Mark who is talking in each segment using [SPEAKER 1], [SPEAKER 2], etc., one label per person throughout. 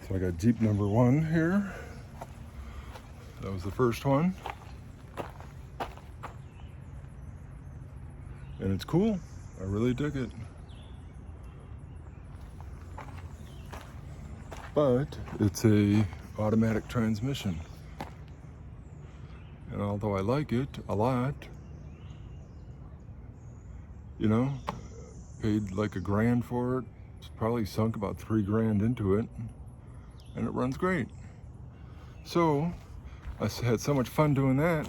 [SPEAKER 1] So I got Jeep number 1 here. That was the first one. And it's cool. I really dig it. But it's a automatic transmission. And although I like it a lot, you know, paid like $1,000 for it. It's probably sunk about $3,000 into it, and it runs great. So I had so much fun doing that,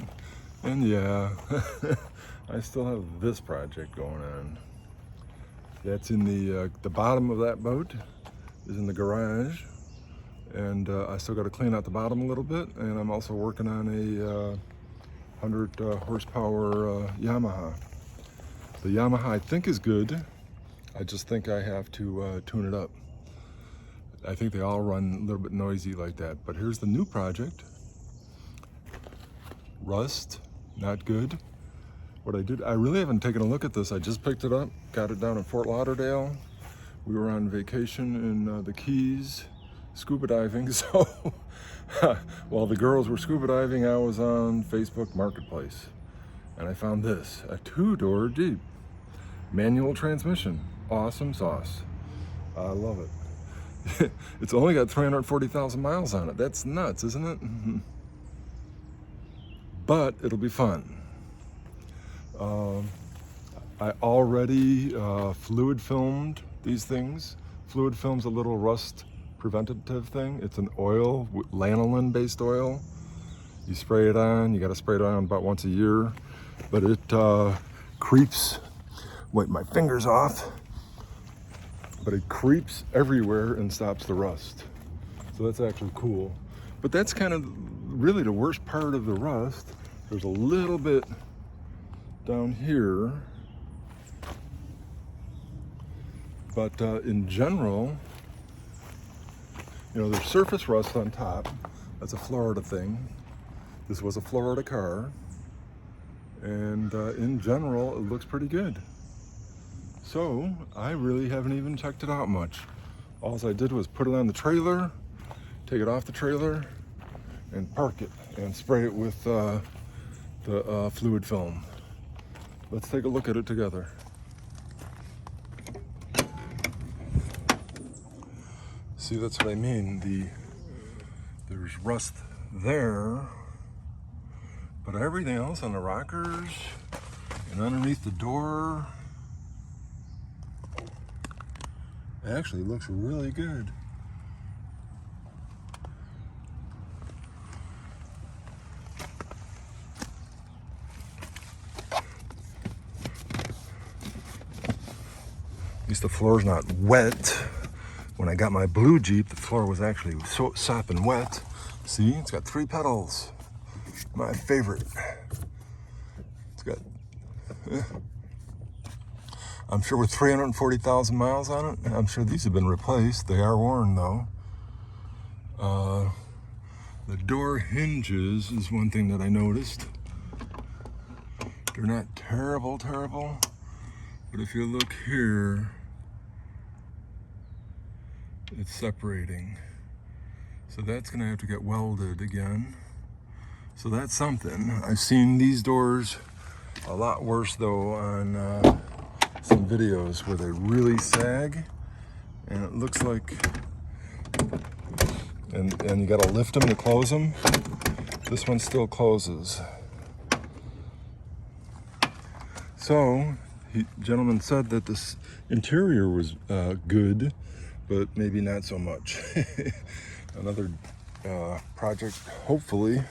[SPEAKER 1] and yeah, I still have this project going on. That's in the bottom of that boat is in the garage, and I still got to clean out the bottom a little bit, and I'm also working on a 100 horsepower Yamaha. The Yamaha I think is good. I just think I have to tune it up. I think they all run a little bit noisy like that. But here's the new project. Rust, not good. What I did, I really haven't taken a look at this. I just picked it up, got it down in Fort Lauderdale. We were on vacation in the Keys, scuba diving. So while the girls were scuba diving, I was on Facebook Marketplace. And I found this, a 2-door Jeep. Manual transmission, awesome sauce. I love it. It's only got 340,000 miles on it. That's nuts, isn't it? But it'll be fun. I already fluid filmed these things. Fluid film's a little rust preventative thing. It's an oil, lanolin based oil. You spray it on, you gotta spray it on about once a year, but it creeps, wipe my fingers off, but it creeps everywhere and stops the rust. So that's actually cool. But that's kind of really the worst part of the rust. There's a little bit down here, but in general, you know, there's surface rust on top. That's a Florida thing. This was a Florida car, and in general, it looks pretty good. So I really haven't even checked it out much. All I did was put it on the trailer, take it off the trailer, and park it and spray it with the fluid film. Let's take a look at it together. See, that's what I mean. There's rust there, but everything else on the rockers and underneath the door actually looks really good. At least the floor's not wet. When I got my blue Jeep, the floor was actually so sopping wet. See, it's got 3 pedals. My favorite. It's got, I'm sure with 340,000 miles on it, I'm sure these have been replaced. They are worn though. The door hinges is one thing that I noticed. They're not terrible, but if you look here, it's separating. So that's gonna have to get welded again. So that's something. I've seen these doors a lot worse though on some videos where they really sag, and it looks like, and you gotta lift them to close them. This one still closes. So, gentleman said that this interior was good, but maybe not so much. Another project, hopefully,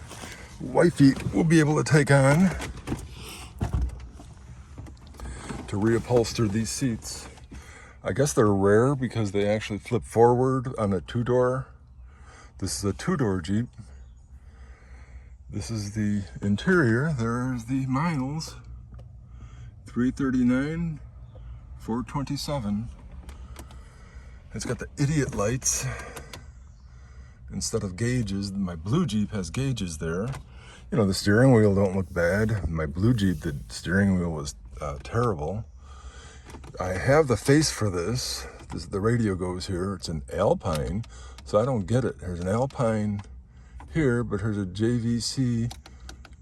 [SPEAKER 1] wifey will be able to take on to reupholster these seats. I guess they're rare because they actually flip forward on a 2-door. This is a 2-door Jeep. This is the interior. There's the miles. 339, 427. It's got the idiot lights instead of gauges. My blue Jeep has gauges there. You know, the steering wheel don't look bad. My blue Jeep, the steering wheel was terrible. I have the face for this. The radio goes here. It's an Alpine, So I don't get it. There's an Alpine here, but there's a JVC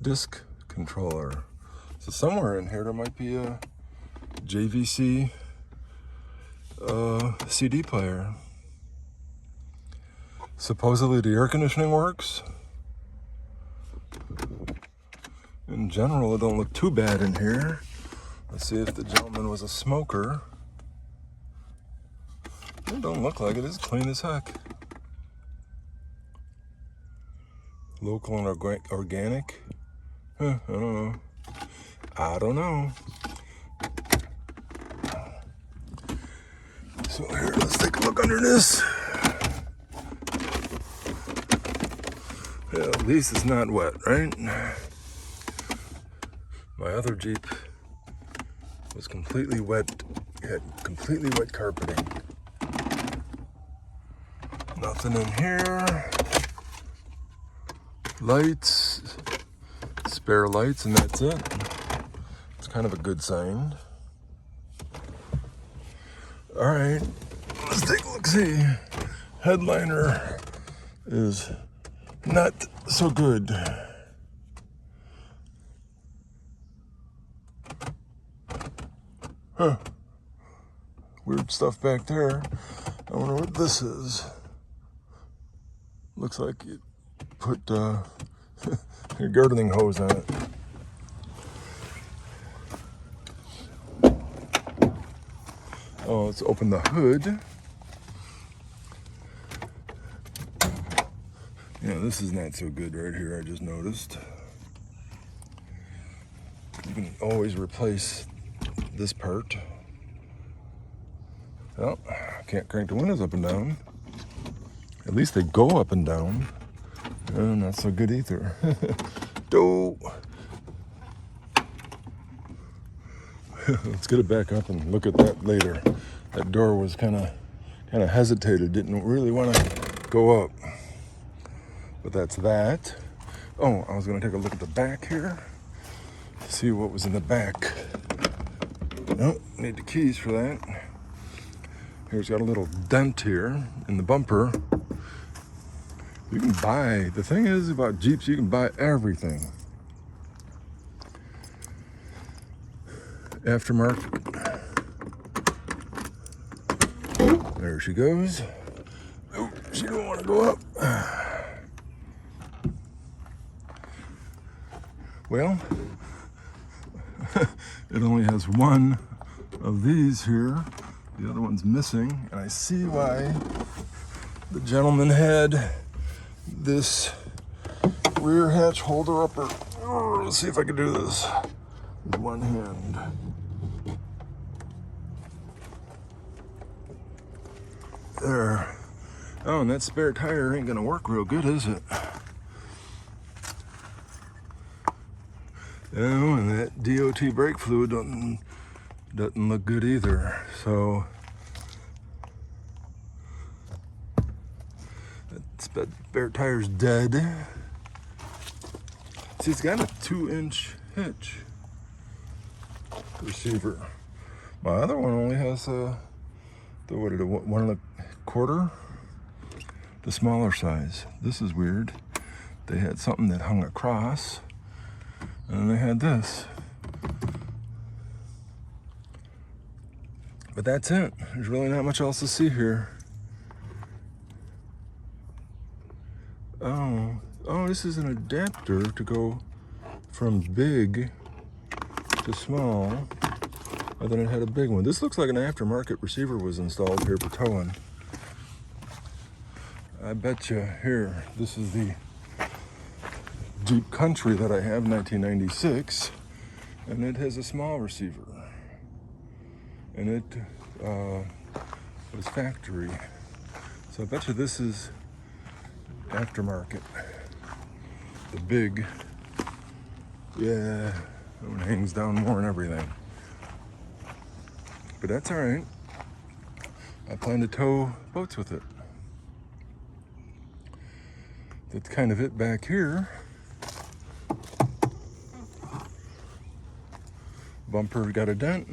[SPEAKER 1] disc controller. So somewhere in here there might be a JVC CD player. Supposedly the air conditioning works. In general, it don't look too bad in here. Let's see if the gentleman was a smoker. It don't look like it. It's clean as heck. Local and organic? Huh, I don't know. I don't know. So here, let's take a look under this. Yeah, at least it's not wet, right? My other Jeep was completely wet. It had completely wet carpeting. Nothing in here. Lights, spare lights, and that's it. It's kind of a good sign. All right, let's take a look, see. Headliner is not so good. Huh. Weird stuff back there. I wonder what this is. Looks like you put your gardening hose on it. Oh, let's open the hood. Yeah, this is not so good right here, I just noticed. You can always replace this part. Well, can't crank the windows up and down. At least they go up and down. Not so good either. Doe. Let's get it back up and look at that later. That door was kind of hesitated, didn't really want to go up. But that's that. Oh, I was going to take a look at the back here. See what was in the back. Nope, need the keys for that. Here's got a little dent here in the bumper. You can buy, the thing is about Jeeps, you can buy everything. Aftermarket. There she goes. Oh, she don't want to go up. Well, it only has one of these here. The other one's missing, and I see why the gentleman had this rear hatch holder upper. Oh, let's see if I can do this with one hand. There. Oh, and that spare tire ain't gonna work real good, is it? Oh, and that DOT brake fluid doesn't look good either. So that spare tire's dead. See, it's got a 2-inch hitch receiver. My other one only has a 1.25, the smaller size. This is weird. They had something that hung across, and then they had this. But that's it. There's really not much else to see here. Oh, this is an adapter to go from big to small. And then it had a big one. This looks like an aftermarket receiver was installed here for towing. I bet you here, this is the Jeep Country that I have, 1996, and it has a small receiver. And it was factory. So I bet you this is aftermarket. The big, yeah, that one hangs down more and everything. But that's all right. I plan to tow boats with it. That's kind of it back here. Bumper got a dent.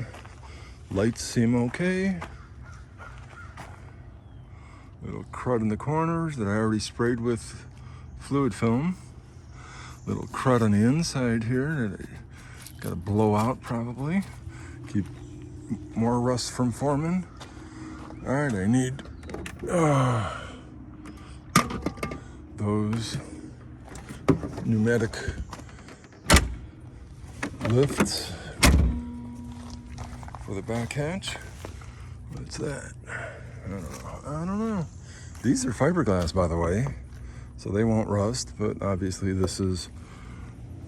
[SPEAKER 1] Lights seem okay. Little crud in the corners that I already sprayed with fluid film. Little crud on the inside here that I gotta blow out probably. Keep more rust from forming. All right, I need those pneumatic lifts for the back hatch. What's that? I don't know. These are fiberglass, by the way, so they won't rust, but obviously this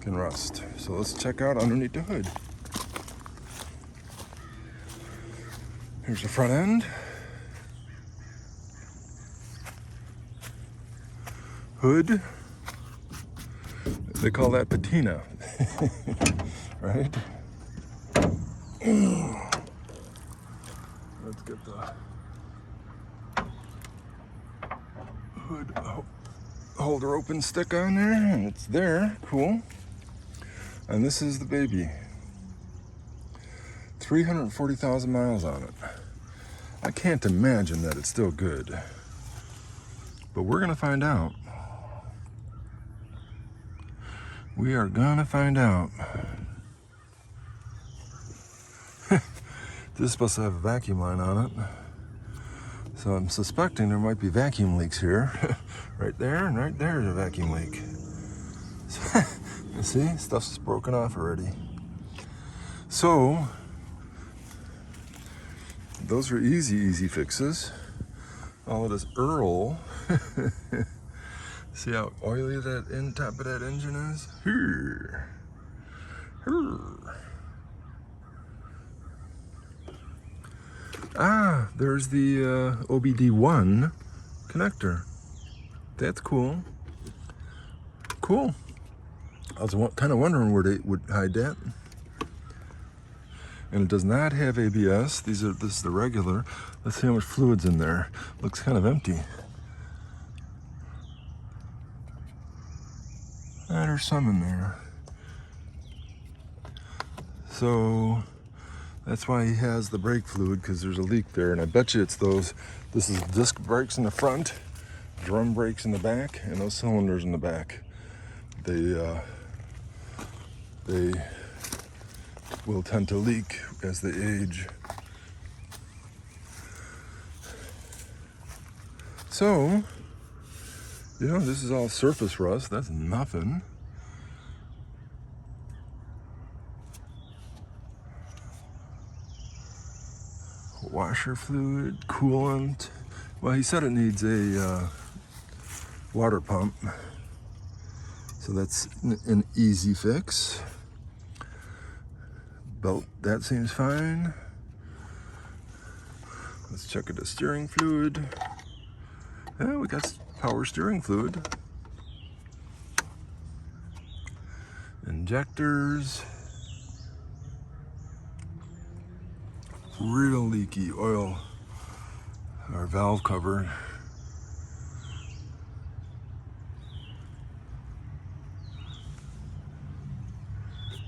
[SPEAKER 1] can rust. So let's check out underneath the hood. Here's the front end. Hood. They call that patina, right? Let's get the hood holder open stick on there, and it's there. Cool. And this is the baby. 340,000 miles on it. I can't imagine that it's still good, but we're gonna find out. We are gonna find out. This is supposed to have a vacuum line on it, so I'm suspecting there might be vacuum leaks here. Right there and right there is a vacuum leak. You see, stuff's broken off already. So those are easy fixes. All of this Earl. See how oily that top of that engine is? Here. Ah, there's the OBD1 connector. That's cool. Cool. I was kind of wondering where they would hide that. And it does not have ABS. This is the regular. Let's see how much fluid's in there. Looks kind of empty. There's some in there. So that's why he has the brake fluid, because there's a leak there, and I bet you it's those. This is disc brakes in the front, drum brakes in the back, and those cylinders in the back. They will tend to leak as they age. So, you know, this is all surface rust. That's nothing. Washer fluid, coolant. Well, he said it needs a water pump. So that's an easy fix. Belt, that seems fine. Let's check the steering fluid. Yeah, we got power steering fluid. Injectors. Real leaky oil. Our valve cover.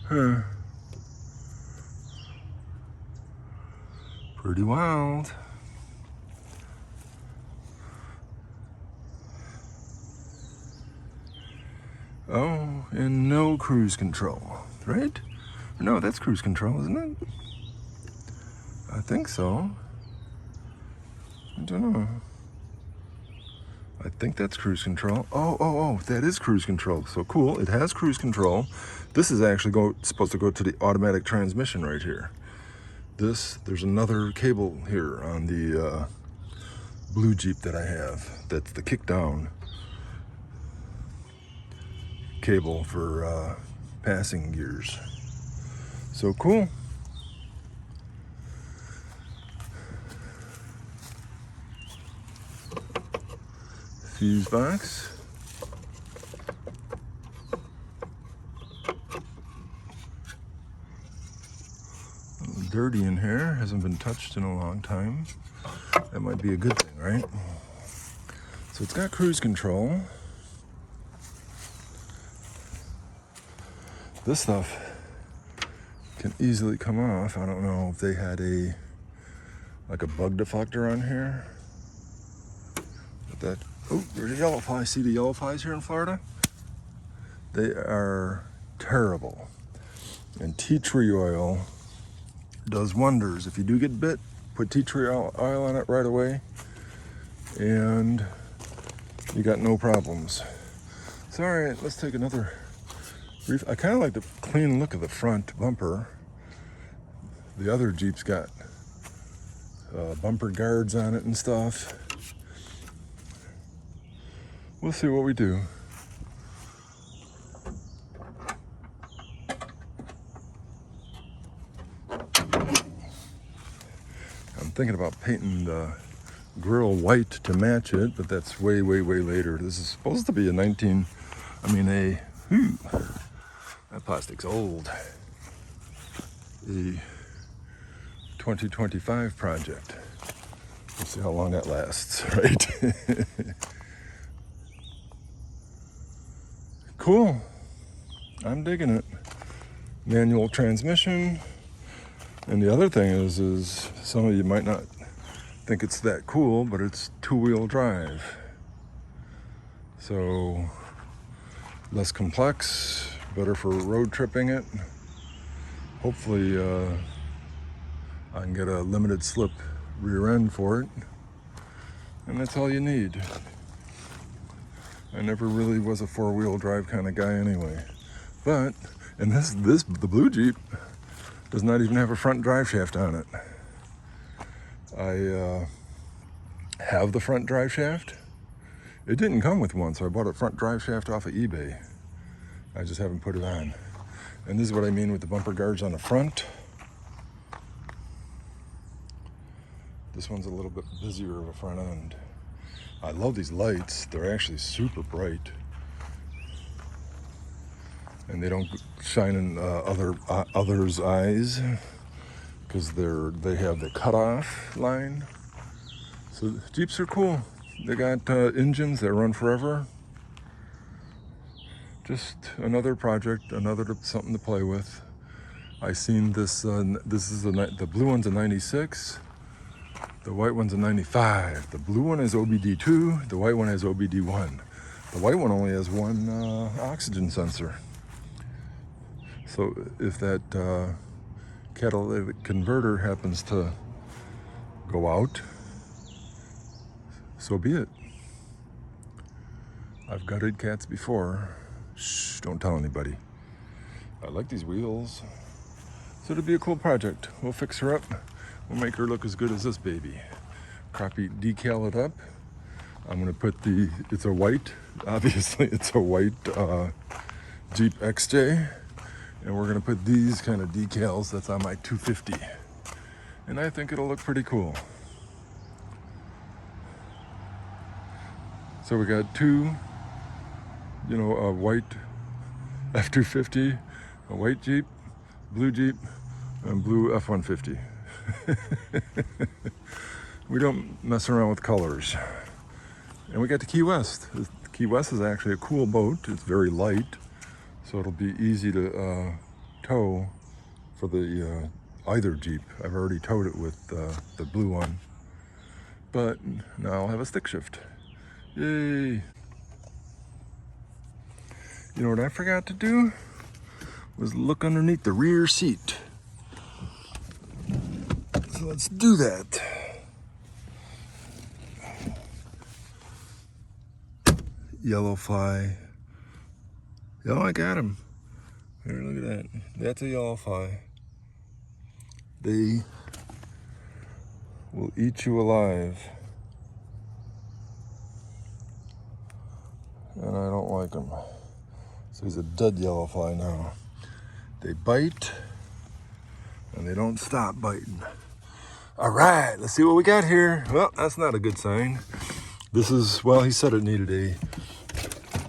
[SPEAKER 1] Huh. Pretty wild. Oh, and no cruise control, right? No, that's cruise control, isn't it? I think so. I don't know. I think that's cruise control. Oh, that is cruise control. So cool, it has cruise control. This is actually supposed to go to the automatic transmission right here. There's another cable here on the blue Jeep that I have. That's the kick down cable for passing gears. So cool. Fuse box. A little dirty in here, hasn't been touched in a long time. That might be a good thing, right? So it's got cruise control. This stuff can easily come off. I don't know if they had like a bug deflector on here. that. Oh, there's a yellow fly. See the yellow flies here in Florida? They are terrible. And tea tree oil does wonders. If you do get bit, put tea tree oil on it right away, and you got no problems. So, all right, let's take another brief. I kind of like the clean look of the front bumper. The other Jeep's got bumper guards on it and stuff. We'll see what we do. I'm thinking about painting the grill white to match it, but that's way, way, way later. This is supposed to be that plastic's old. A 2025 project. We'll see how long that lasts, right? Cool. I'm digging it. Manual transmission. And the other thing is some of you might not think it's that cool, but it's two-wheel drive. So less complex, better for road tripping it. Hopefully I can get a limited slip rear end for it. And that's all you need. I never really was a four-wheel drive kind of guy anyway. But, and the blue Jeep does not even have a front drive shaft on it. I have the front drive shaft. It didn't come with one, so I bought a front drive shaft off of eBay. I just haven't put it on. And this is what I mean with the bumper guards on the front. This one's a little bit busier of a front end. I love these lights. They're actually super bright. And they don't shine in others' eyes because they have the cutoff line. So Jeeps are cool. They got engines that run forever. Just another project, something to play with. I seen this. This is the blue one's a 96. The white one's a 95. The blue one has OBD2. The white one has OBD1. The white one only has one oxygen sensor. So if that catalytic converter happens to go out, so be it. I've gutted cats before. Shh, don't tell anybody. I like these wheels. So it'll be a cool project. We'll fix her up. We'll make her look as good as this baby. Copy decal it up. I'm gonna put it's a white, obviously it's a white Jeep XJ. And we're gonna put these kind of decals that's on my 250. And I think it'll look pretty cool. So we got two, a white F-250, a white Jeep, blue Jeep, and blue F-150. We don't mess around with colors. And we got the Key West. The Key West is actually a cool boat. It's very light, so it'll be easy to tow for the either Jeep. I've already towed it with the blue one, but now I'll have a stick shift. Yay! You know what I forgot to do? Was look underneath the rear seat. So let's do that. Yellow fly. Oh, I got him. Here, look at that. That's a yellow fly. They will eat you alive. And I don't like them. So he's a dead yellow fly now. They bite, and they don't stop biting. All right, let's see what we got here. Well, that's not a good sign. This is, well, he said it needed a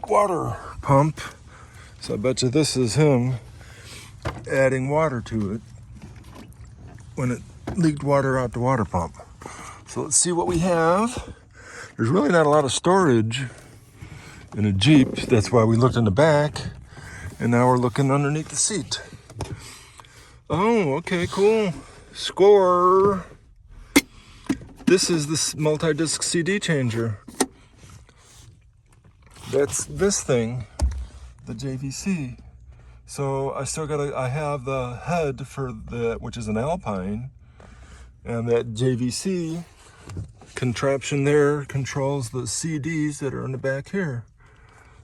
[SPEAKER 1] water pump. So I bet you this is him adding water to it when it leaked water out the water pump. So let's see what we have. There's really not a lot of storage in a Jeep. That's why we looked in the back, and now we're looking underneath the seat. Oh, okay, cool. Score. This is this multi-disc CD changer. That's this thing, the JVC. So I have the head for which is an Alpine, and that JVC contraption there controls the CDs that are in the back here.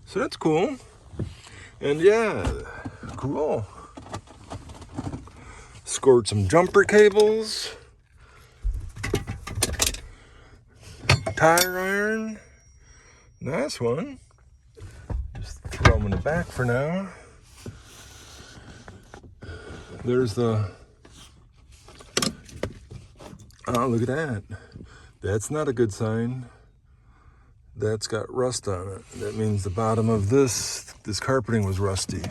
[SPEAKER 1] So that's cool. And yeah, cool. Scored some jumper cables, tire iron, nice one. Just throw them in the back for now. There's the, oh, look at that. That's not a good sign. That's got rust on it. That means the bottom of this carpeting was rusty.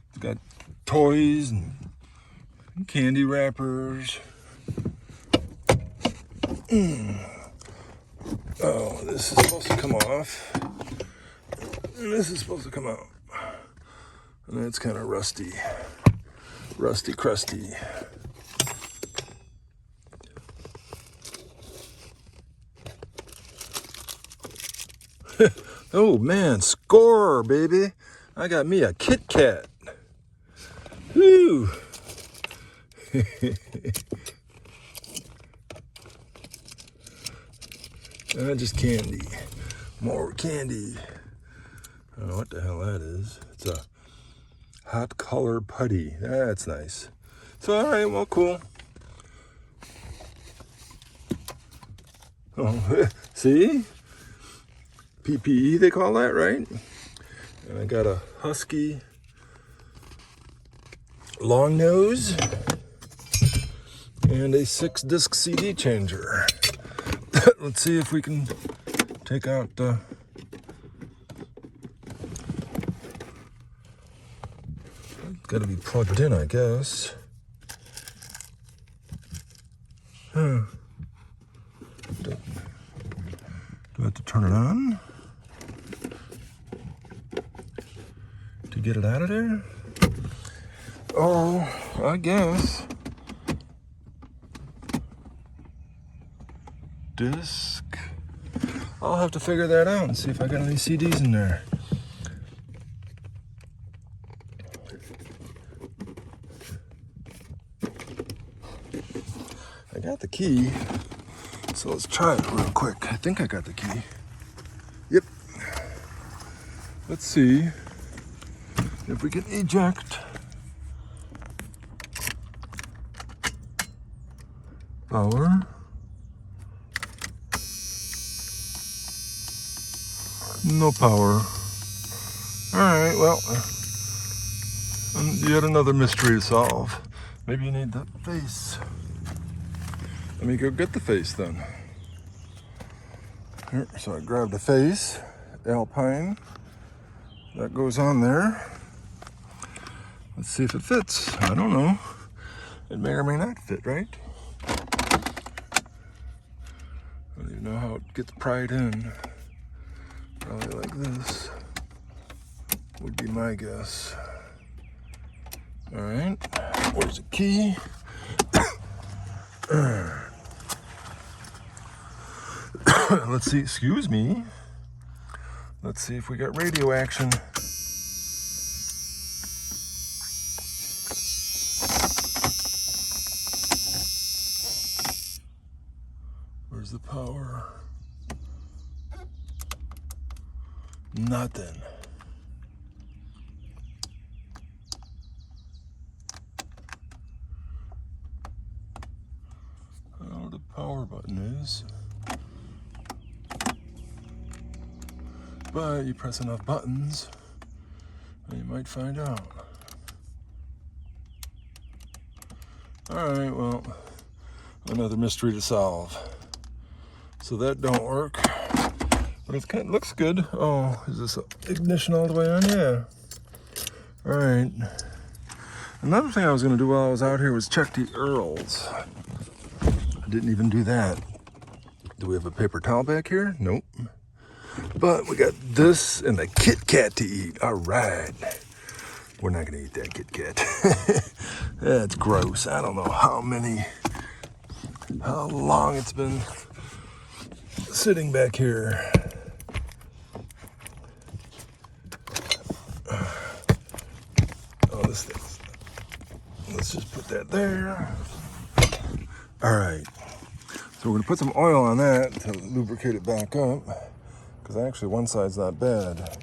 [SPEAKER 1] It's got toys and candy wrappers. Oh, this is supposed to come off. And this is supposed to come out. And that's kind of rusty. Rusty crusty. Oh man, score, baby. I got me a Kit Kat. Woo. Just candy. More candy. I don't know what the hell that is. It's a hot color putty. That's nice. So, all right, well, cool. Oh, see? PPE, they call that, right? And I got a Husky long nose and a 6-disc CD changer. Let's see if we can take out it's got to be plugged in, I guess. Do I have to turn it on to get it out of there? Oh, I guess. Disc. I'll have to figure that out and see if I got any CDs in there. I got the key, so let's try it real quick. I think I got the key. Yep. Let's see if we can eject. Power. No power. Alright, well, yet another mystery to solve. Maybe you need the face. Let me go get the face then. Here, so I grabbed the face, Alpine. That goes on there. Let's see if it fits. I don't know. It may or may not fit, right? I don't even know how it gets pried in. Probably like this would be my guess. All right, where's the key? Let's see, excuse me. Let's see if we got radio action. Where's the power? Nothing. I don't know what the power button is. But you press enough buttons and you might find out. Alright, well, another mystery to solve. So that don't work. But it kind of looks good. Oh, is this ignition all the way on? Yeah. Alright. Another thing I was going to do while I was out here was check the Earls. I didn't even do that. Do we have a paper towel back here? Nope. But we got this and the Kit Kat to eat. All right. We're not going to eat that Kit Kat. That's gross. I don't know how long it's been sitting back here. Let's just put that there. All right. So we're gonna put some oil on that to lubricate it back up, because actually one side's not bad.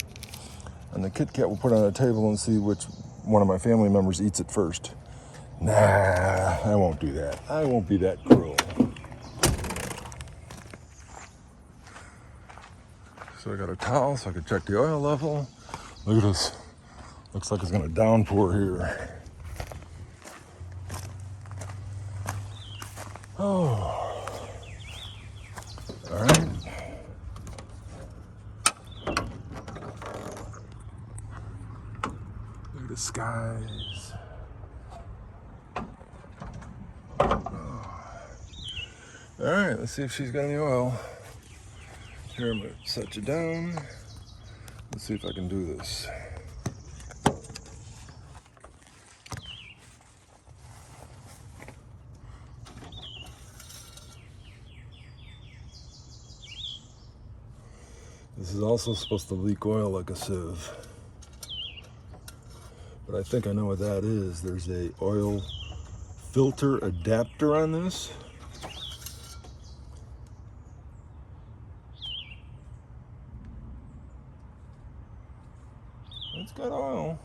[SPEAKER 1] And the Kit Kat we'll put on a table and see which one of my family members eats it first. Nah, I won't do that. I won't be that cruel. So I got a towel so I can check the oil level. Look at this. Looks like it's gonna downpour here. Oh. All right. Look at the skies. Oh. All right, let's see if she's got any oil. Here, I'm gonna set you down. Let's see if I can do this. This is also supposed to leak oil like a sieve. But I think I know what that is. There's a oil filter adapter on this. It's got oil.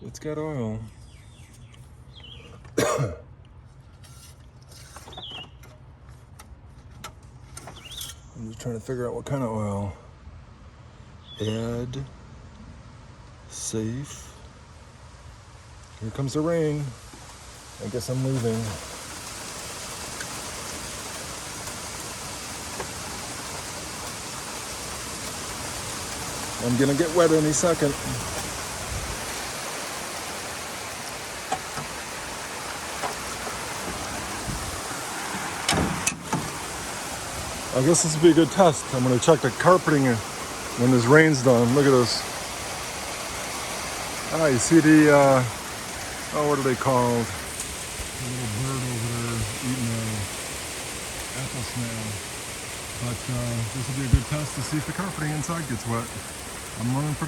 [SPEAKER 1] It's got oil. I'm just trying to figure out what kind of oil. Add. Safe. Here comes the rain. I guess I'm leaving. I'm gonna get wet any second. I guess this would be a good test. I'm gonna check the carpeting when this rain's done. Look at this. Ah, you see the, oh, what are they called? The little bird over there eating a apple snail. But this will be a good test to see if the carpeting inside gets wet. I'm running for